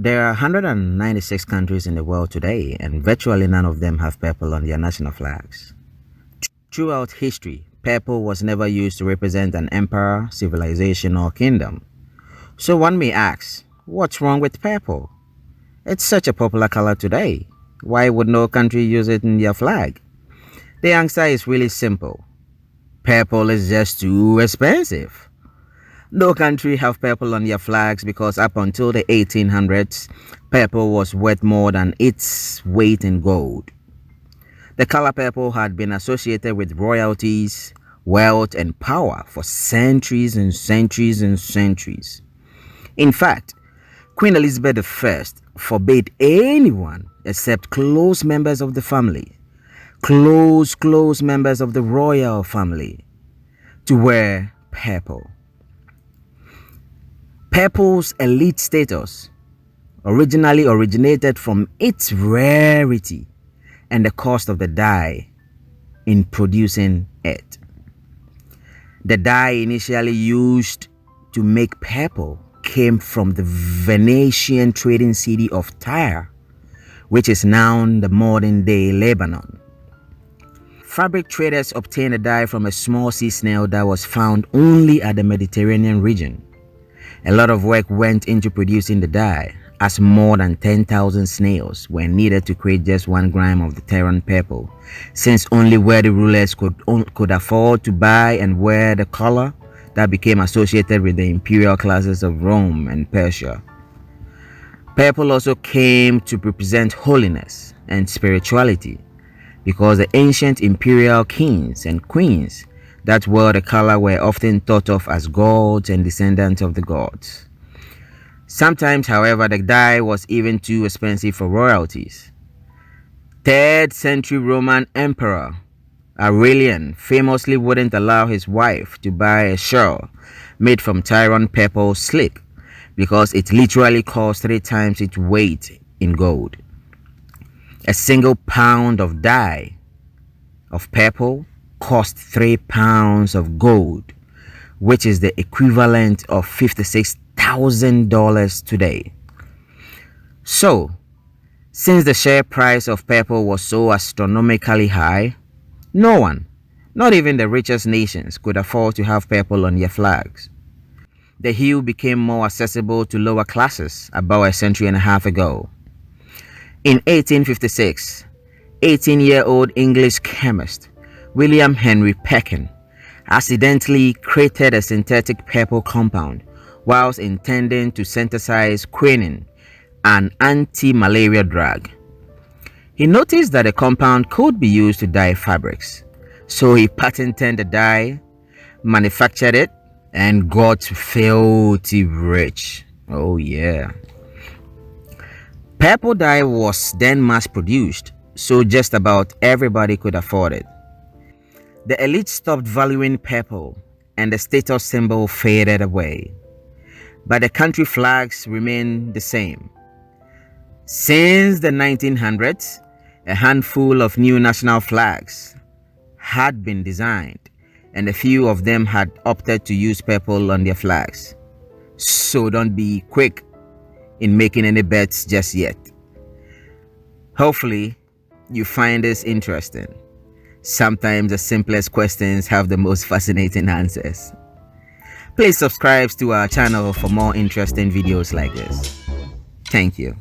There are 196 countries in the world today, and virtually none of them have purple on their national flags. Throughout history, purple was never used to represent an empire, civilization, or kingdom. So one may ask, what's wrong with purple? It's such a popular color today. Why would no country use it in their flag? The answer is really simple. Purple is just too expensive. No country have purple on their flags because up until the 1800s, purple was worth more than its weight in gold. The color purple had been associated with royalties, wealth, and power for centuries and centuries and centuries. In fact, Queen Elizabeth I forbade anyone except close members of the family, close members of the royal family, to wear purple. Purple's elite status originally originated from its rarity and the cost of the dye in producing it. The dye initially used to make purple came from the Venetian trading city of Tyre, which is now the modern-day Lebanon. Fabric traders obtained the dye from a small sea snail that was found only at the Mediterranean region. A lot of work went into producing the dye, as more than 10,000 snails were needed to create just 1 gram of the terran purple, since only wealthy rulers could afford to buy and wear the color that became associated with the imperial classes of Rome and Persia. Purple also came to represent holiness and spirituality, because the ancient imperial kings and queens that wore the color were often thought of as gods and descendants of the gods. Sometimes, however, the dye was even too expensive for royalties. 3rd century Roman Emperor Aurelian famously wouldn't allow his wife to buy a shawl made from Tyrian purple slick because it literally cost 3 times its weight in gold. A single pound of dye of purple cost 3 pounds of gold, which is the equivalent of $56,000 today. So, since the share price of purple was so astronomically high, no one, not even the richest nations, could afford to have purple on their flags. The hue became more accessible to lower classes about a century and a half ago. In 1856, 18-year-old English chemist William Henry Perkin accidentally created a synthetic purple compound whilst intending to synthesize quinine, an anti-malaria drug. He noticed that the compound could be used to dye fabrics, so he patented the dye, manufactured it, and got filthy rich. Oh yeah. Purple dye was then mass-produced, so just about everybody could afford it. The elite stopped valuing purple, and the status symbol faded away. But the country flags remained the same. Since the 1900s, a handful of new national flags had been designed, and a few of them had opted to use purple on their flags. So don't be quick in making any bets just yet. Hopefully, you find this interesting. Sometimes the simplest questions have the most fascinating answers. Please subscribe to our channel for more interesting videos like this. Thank you.